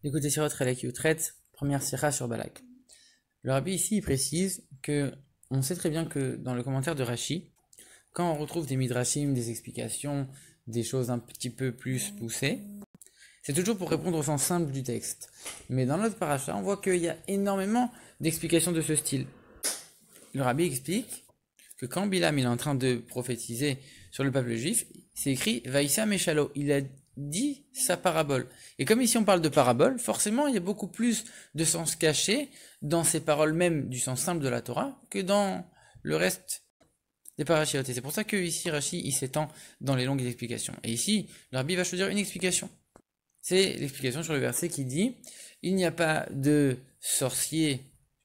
Écoutez Sirot Chalek traite première sira sur Balak. Le rabbi ici il précise que on sait très bien que dans le commentaire de Rashi, quand on retrouve des midrashim, des explications, des choses un petit peu plus poussées, c'est toujours pour répondre au sens simple du texte. Mais dans notre paracha, on voit qu'il y a énormément d'explications de ce style. Le rabbi explique que quand Bilam il est en train de prophétiser sur le peuple juif, c'est écrit Vaïssa Meshalo, il a dit sa parabole. Et comme ici on parle de parabole, forcément il y a beaucoup plus de sens caché dans ces paroles même du sens simple de la Torah que dans le reste des parachiotes. Et c'est pour ça que ici Rashi il s'étend dans les longues explications. Et ici, le rabbi va choisir une explication. C'est l'explication sur le verset qui dit il n'y a pas de sorcier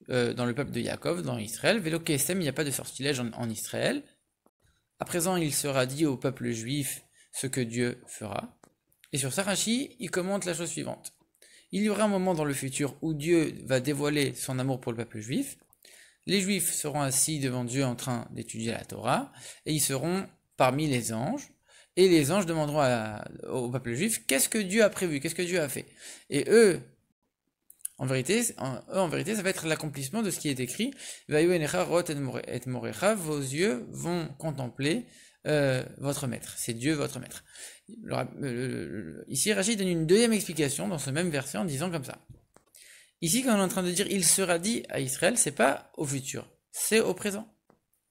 dans le peuple de Yaakov, dans Israël, Velo Kesem, il n'y a pas de sortilège en Israël. À présent, il sera dit au peuple juif ce que Dieu fera. Et sur ça, Rashi, il commente la chose suivante. Il y aura un moment dans le futur où Dieu va dévoiler son amour pour le peuple juif. Les juifs seront assis devant Dieu en train d'étudier la Torah, et ils seront parmi les anges. Et les anges demanderont au peuple juif qu'est-ce que Dieu a prévu, qu'est-ce que Dieu a fait. Et eux, en vérité, ça va être l'accomplissement de ce qui est écrit. Vos yeux vont contempler votre maître. C'est Dieu votre maître. Ici, Rachid donne une deuxième explication dans ce même verset en disant comme ça. Ici, quand on est en train de dire il sera dit à Israël, c'est pas au futur, c'est au présent.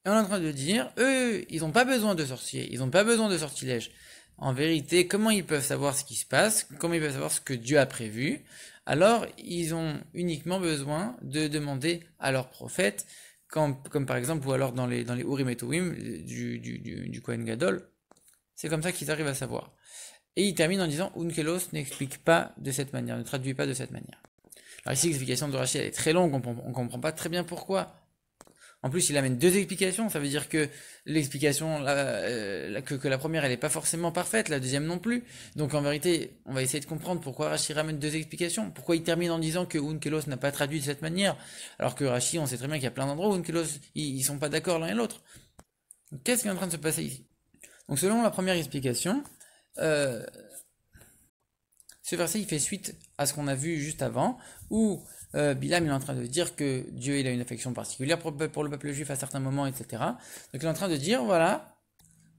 Et on est en train de dire, eux, ils n'ont pas besoin de sorciers, ils n'ont pas besoin de sortilèges. En vérité, comment ils peuvent savoir ce qui se passe, comment ils peuvent savoir ce que Dieu a prévu? Alors, ils ont uniquement besoin de demander à leurs prophètes, comme par exemple, ou alors dans les Urim et Tumim du Kohen Gadol, c'est comme ça qu'ils arrivent à savoir. Et il termine en disant, Unkelos n'explique pas de cette manière, ne traduit pas de cette manière. Alors ici, l'explication de Rashi, elle est très longue, on comprend pas très bien pourquoi. En plus, il amène deux explications, ça veut dire que l'explication, que la première, elle n'est pas forcément parfaite, la deuxième non plus. Donc en vérité, on va essayer de comprendre pourquoi Rashi ramène deux explications. Pourquoi il termine en disant que Unkelos n'a pas traduit de cette manière, alors que Rashi, on sait très bien qu'il y a plein d'endroits où Unkelos, ils sont pas d'accord l'un et l'autre. Qu'est-ce qui est en train de se passer ici? Donc selon la première explication, ce verset, il fait suite à ce qu'on a vu juste avant, où Bilam il est en train de dire que Dieu il a une affection particulière pour le peuple juif à certains moments, etc. Donc il est en train de dire, voilà,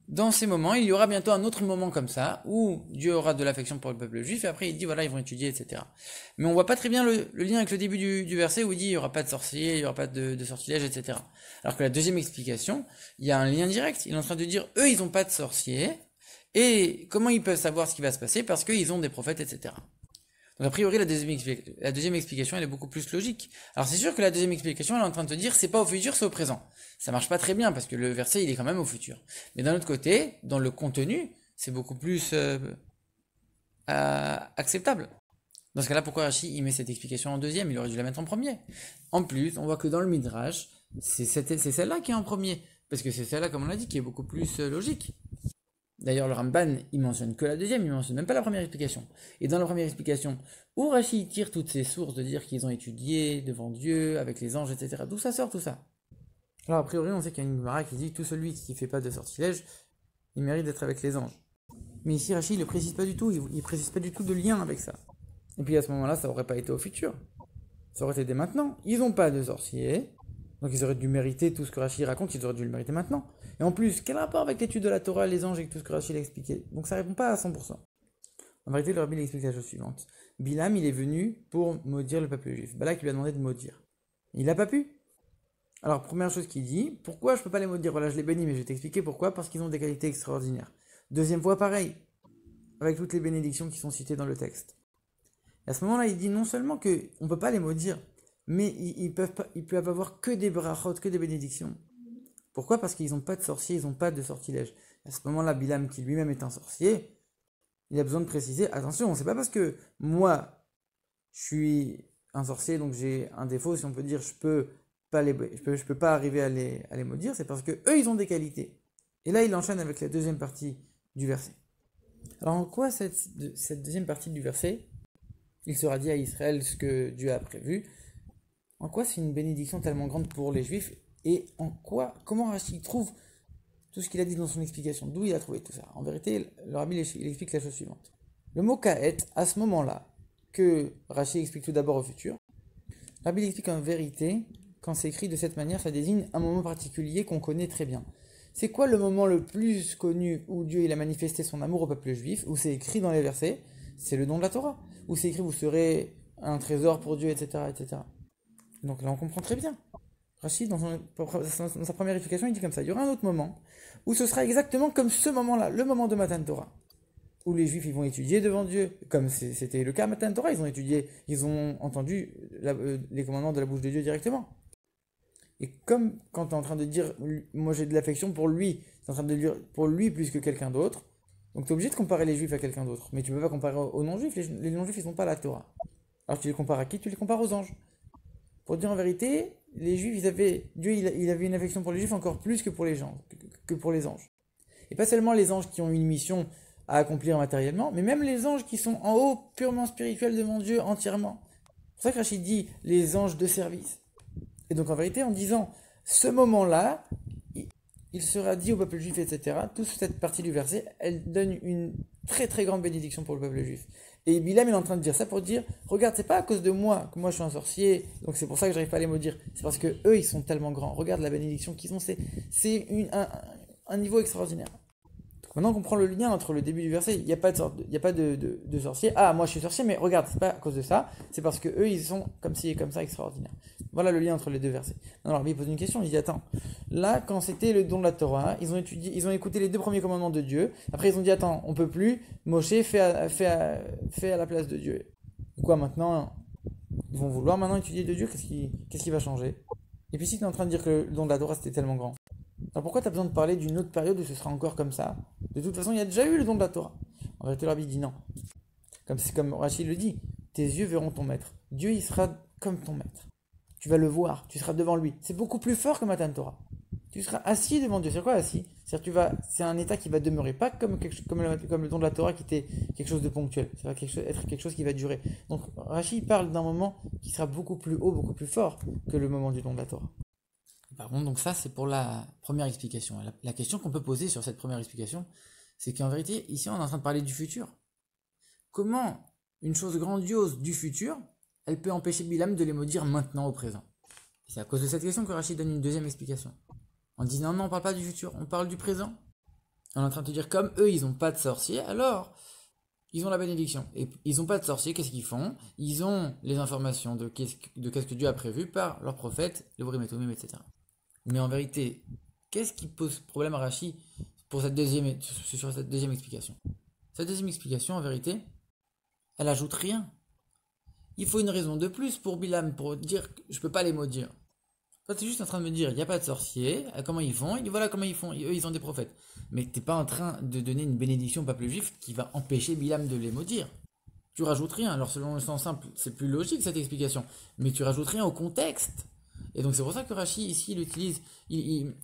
dans ces moments, il y aura bientôt un autre moment comme ça, où Dieu aura de l'affection pour le peuple juif, et après il dit, voilà, ils vont étudier, etc. Mais on voit pas très bien le lien avec le début du verset, où il dit, il y aura pas de sorciers, il y aura pas de sortilèges, etc. Alors que la deuxième explication, il y a un lien direct. Il est en train de dire, eux, ils n'ont pas de sorciers, et comment ils peuvent savoir ce qui va se passer? Parce qu'ils ont des prophètes, etc. Donc a priori, la deuxième explication, elle est beaucoup plus logique. Alors c'est sûr que la deuxième explication, elle est en train de te dire, c'est pas au futur, c'est au présent. Ça marche pas très bien, parce que le verset, il est quand même au futur. Mais d'un autre côté, dans le contenu, c'est beaucoup plus acceptable. Dans ce cas-là, pourquoi Rashi, il met cette explication en deuxième? Il aurait dû la mettre en premier. En plus, on voit que dans le Midrash, c'est celle-là qui est en premier. Parce que c'est celle-là, comme on l'a dit, qui est beaucoup plus logique. D'ailleurs, le Ramban, il mentionne que la deuxième, il mentionne même pas la première explication. Et dans la première explication, où Rashi tire toutes ces sources de dire qu'ils ont étudié devant Dieu, avec les anges, etc. D'où ça sort tout ça? Alors, a priori, on sait qu'il y a une Gemara qui dit tout celui qui fait pas de sortilège, il mérite d'être avec les anges. Mais ici, Rashi, il ne précise pas du tout, il précise pas du tout de lien avec ça. Et puis à ce moment-là, ça aurait pas été au futur. Ça aurait été dès maintenant. Ils n'ont pas de sorciers, donc ils auraient dû mériter tout ce que Rashi raconte, ils auraient dû le mériter maintenant. Et en plus, quel rapport avec l'étude de la Torah, les anges et tout ce que Rashi l'a expliqué? Donc ça répond pas à 100%. En vérité, le rabbi explique la chose suivante. Bilam, il est venu pour maudire le peuple juif. Balak lui a demandé de maudire. Il n'a pas pu. Alors, première chose qu'il dit, pourquoi je peux pas les maudire? Voilà, je les bénis, mais je vais t'expliquer pourquoi. Parce qu'ils ont des qualités extraordinaires. Deuxième fois, pareil, avec toutes les bénédictions qui sont citées dans le texte. Et à ce moment-là, il dit non seulement qu'on ne peut pas les maudire, mais ils peuvent avoir que des brachot, que des bénédictions. Pourquoi? Parce qu'ils n'ont pas de sorciers, ils n'ont pas de sortilège. À ce moment-là, Bilam, qui lui-même est un sorcier, il a besoin de préciser, attention, c'est pas parce que moi, je suis un sorcier, donc j'ai un défaut, si on peut dire, je peux pas arriver à les maudire, c'est parce que eux, ils ont des qualités. Et là, il enchaîne avec la deuxième partie du verset. Alors, en quoi cette deuxième partie du verset, il sera dit à Israël ce que Dieu a prévu? En quoi c'est une bénédiction tellement grande pour les Juifs? Et en quoi, comment Rashi trouve tout ce qu'il a dit dans son explication? D'où il a trouvé tout ça? En vérité, le rabbi il explique la chose suivante. Le mot kaet, à ce moment-là, que Rashi explique tout d'abord au futur. Rabbi explique en vérité, quand c'est écrit de cette manière, ça désigne un moment particulier qu'on connaît très bien. C'est quoi le moment le plus connu où Dieu il a manifesté son amour au peuple juif, où c'est écrit dans les versets? C'est le don de la Torah, où c'est écrit vous serez un trésor pour Dieu, etc., etc. Donc là on comprend très bien. Rachid, dans sa première explication, il dit comme ça, il y aura un autre moment où ce sera exactement comme ce moment-là, le moment de Matan Torah, où les Juifs ils vont étudier devant Dieu, comme c'était le cas à Matan Torah, ils ont étudié, ils ont entendu les commandements de la bouche de Dieu directement. Et comme quand tu es en train de dire, moi j'ai de l'affection pour lui, tu es en train de dire pour lui plus que quelqu'un d'autre, donc tu es obligé de comparer les Juifs à quelqu'un d'autre, mais tu ne peux pas comparer aux non-Juifs, les non-Juifs ils n'ont pas la Torah. Alors tu les compares à qui? Tu les compares aux anges. Pour dire en vérité, les Juifs, Dieu il avait une affection pour les Juifs encore plus que pour les gens, que pour les anges. Et pas seulement les anges qui ont une mission à accomplir matériellement, mais même les anges qui sont en haut, purement spirituels devant Dieu entièrement. C'est pour ça que Rachid dit les anges de service. Et donc en vérité, en disant ce moment-là, il sera dit au peuple juif, etc. Toute cette partie du verset, elle donne une très très grande bénédiction pour le peuple juif. Et Bilam est en train de dire ça pour dire, regarde, c'est pas à cause de moi que moi je suis un sorcier, donc c'est pour ça que j'arrive pas à les maudire. C'est parce que eux ils sont tellement grands. Regarde la bénédiction qu'ils ont, c'est un niveau extraordinaire. Donc maintenant on comprend le lien entre le début du verset, il n'y a pas de sorcier. Ah, moi je suis sorcier, mais regarde, c'est pas à cause de ça, c'est parce que eux ils sont comme ci et comme ça extraordinaires. Voilà le lien entre les deux versets. Alors il pose une question, il dit attends, là quand c'était le don de la Torah, ils ont écouté les deux premiers commandements de Dieu, après ils ont dit attends, on peut plus, Moshe fait à la place de Dieu. Quoi maintenant, ils vont vouloir maintenant étudier de Dieu, qu'est-ce qui va changer? Et puis si tu es en train de dire que le don de la Torah c'était tellement grand, alors pourquoi tu as besoin de parler d'une autre période où ce sera encore comme ça? De toute façon, il y a déjà eu le don de la Torah. En vérité, le Rabbi dit non. Comme Rachid le dit, tes yeux verront ton maître. Dieu, il sera comme ton maître. Tu vas le voir, tu seras devant lui. C'est beaucoup plus fort que Matan Torah. Tu seras assis devant Dieu. C'est quoi assis? C'est un état qui va demeurer, pas comme le don de la Torah qui était quelque chose de ponctuel. Ça va être quelque chose qui va durer. Donc Rachid parle d'un moment qui sera beaucoup plus haut, beaucoup plus fort que le moment du don de la Torah. Par contre, donc ça c'est pour la première explication. La question qu'on peut poser sur cette première explication, c'est qu'en vérité, ici on est en train de parler du futur. Comment une chose grandiose du futur, elle peut empêcher Bilam de les maudire maintenant au présent? C'est à cause de cette question que Rachid donne une deuxième explication. On dit non, on parle pas du futur, on parle du présent. On est en train de te dire comme eux ils n'ont pas de sorcier, alors ils ont la bénédiction. Et ils n'ont pas de sorcier, qu'est-ce qu'ils font? Ils ont les informations de qu'est-ce que Dieu a prévu par leurs prophètes, les Urim et Thummim, etc. Mais en vérité, qu'est-ce qui pose problème à Rashi sur cette deuxième explication? Cette deuxième explication, en vérité, elle ajoute rien. Il faut une raison de plus pour Bilam, pour dire que je ne peux pas les maudire. Toi, tu es juste en train de me dire, il n'y a pas de sorcier, comment ils font? Il dit voilà comment ils font, eux ils ont des prophètes. Mais tu n'es pas en train de donner une bénédiction au peuple juif qui va empêcher Bilam de les maudire. Tu rajoutes rien. Alors selon le sens simple, c'est plus logique cette explication. Mais tu rajoutes rien au contexte. Et donc c'est pour ça que Rashi ici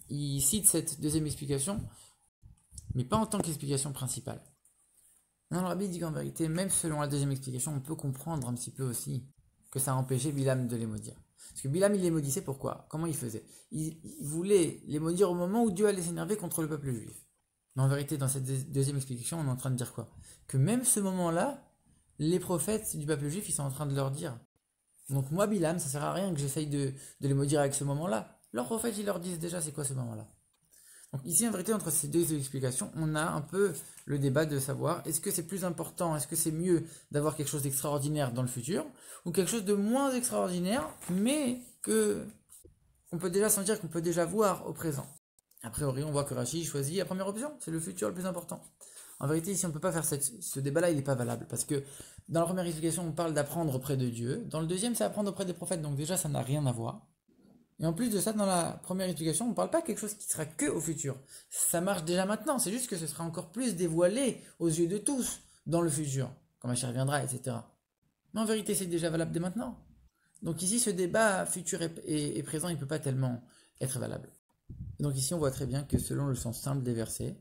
il cite cette deuxième explication, mais pas en tant qu'explication principale. Non, le Rabbi dit qu'en vérité, même selon la deuxième explication, on peut comprendre un petit peu aussi que ça a empêché Bilam de les maudire. Parce que Bilam il les maudissait pourquoi? Comment il faisait? Il voulait les maudire au moment où Dieu allait s'énerver contre le peuple juif. Mais en vérité, dans cette deuxième explication, on est en train de dire quoi? Que même ce moment-là, les prophètes du peuple juif, ils sont en train de leur dire. Donc moi, Bilam, ça sert à rien que j'essaye de les maudire avec ce moment-là. Leurs prophètes, ils leur disent déjà c'est quoi ce moment-là. Donc ici, en vérité, entre ces deux explications, on a un peu le débat de savoir est-ce que c'est plus important, est-ce que c'est mieux d'avoir quelque chose d'extraordinaire dans le futur, ou quelque chose de moins extraordinaire, mais qu'on peut déjà sentir, qu'on peut déjà voir au présent. A priori, on voit que Rashi choisit la première option, c'est le futur le plus important. En vérité, ici, on ne peut pas faire ce débat-là, il n'est pas valable, parce que dans la première explication, on parle d'apprendre auprès de Dieu, dans le deuxième, c'est apprendre auprès des prophètes, donc déjà, ça n'a rien à voir. Et en plus de ça, dans la première explication, on ne parle pas de quelque chose qui sera que au futur. Ça marche déjà maintenant, c'est juste que ce sera encore plus dévoilé aux yeux de tous dans le futur, quand Mashiach reviendra, etc. Mais en vérité, c'est déjà valable dès maintenant. Donc ici, ce débat futur et présent, il ne peut pas tellement être valable. Et donc ici, on voit très bien que selon le sens simple des versets,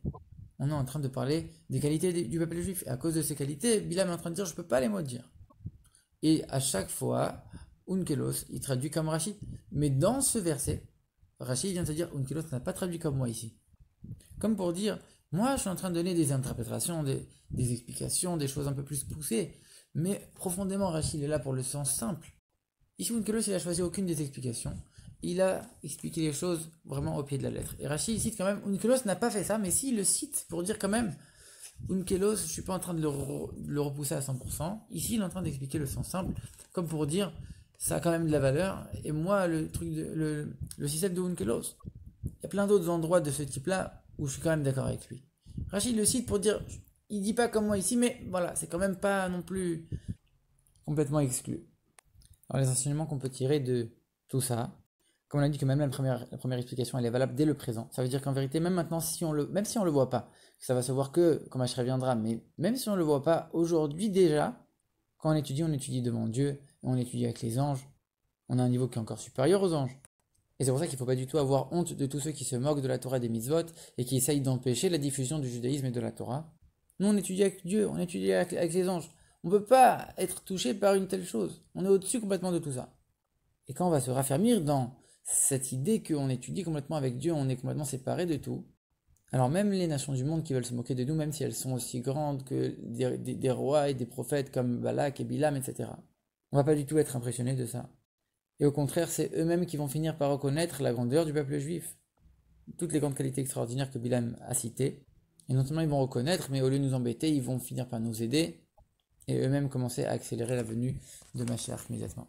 on est en train de parler des qualités du peuple juif. Et à cause de ces qualités, Bilam est en train de dire, je ne peux pas les maudire. Et à chaque fois, Unkelos, il traduit comme Rashi. Mais dans ce verset, Rashi vient de dire, Unkelos n'a pas traduit comme moi ici. Comme pour dire, moi je suis en train de donner des interprétations, des explications, des choses un peu plus poussées. Mais profondément, Rachid est là pour le sens simple. Ici, Unkelos, il a choisi aucune des explications. Il a expliqué les choses vraiment au pied de la lettre. Et Rachid cite quand même, Unkelos n'a pas fait ça, mais s'il le cite pour dire quand même, Unkelos, je ne suis pas en train de le repousser à 100%. Ici, il est en train d'expliquer le sens simple, comme pour dire, ça a quand même de la valeur. Et moi, le système de Unkelos, il y a plein d'autres endroits de ce type-là où je suis quand même d'accord avec lui. Rachid le cite pour dire, il dit pas comme moi ici, mais voilà, c'est quand même pas non plus complètement exclu. Alors les enseignements qu'on peut tirer de tout ça, comme on a dit que même la première explication elle est valable dès le présent, ça veut dire qu'en vérité même maintenant même si on le voit pas, ça va se voir que quand Mashiach reviendra, mais même si on le voit pas aujourd'hui déjà, quand on étudie devant Dieu, et on étudie avec les anges, on a un niveau qui est encore supérieur aux anges. Et c'est pour ça qu'il ne faut pas du tout avoir honte de tous ceux qui se moquent de la Torah et des mitzvot et qui essayent d'empêcher la diffusion du judaïsme et de la Torah. Nous, on étudie avec Dieu, on étudie avec les anges. On ne peut pas être touché par une telle chose. On est au-dessus complètement de tout ça. Et quand on va se raffermir dans cette idée qu'on étudie complètement avec Dieu, on est complètement séparé de tout. Alors même les nations du monde qui veulent se moquer de nous, même si elles sont aussi grandes que des rois et des prophètes comme Balak et Bilam, etc. On va pas du tout être impressionné de ça. Et au contraire, c'est eux-mêmes qui vont finir par reconnaître la grandeur du peuple juif. Toutes les grandes qualités extraordinaires que Bilam a citées. Et non seulement ils vont reconnaître, mais au lieu de nous embêter, ils vont finir par nous aider. Et eux-mêmes commencer à accélérer la venue de Mashiach immédiatement.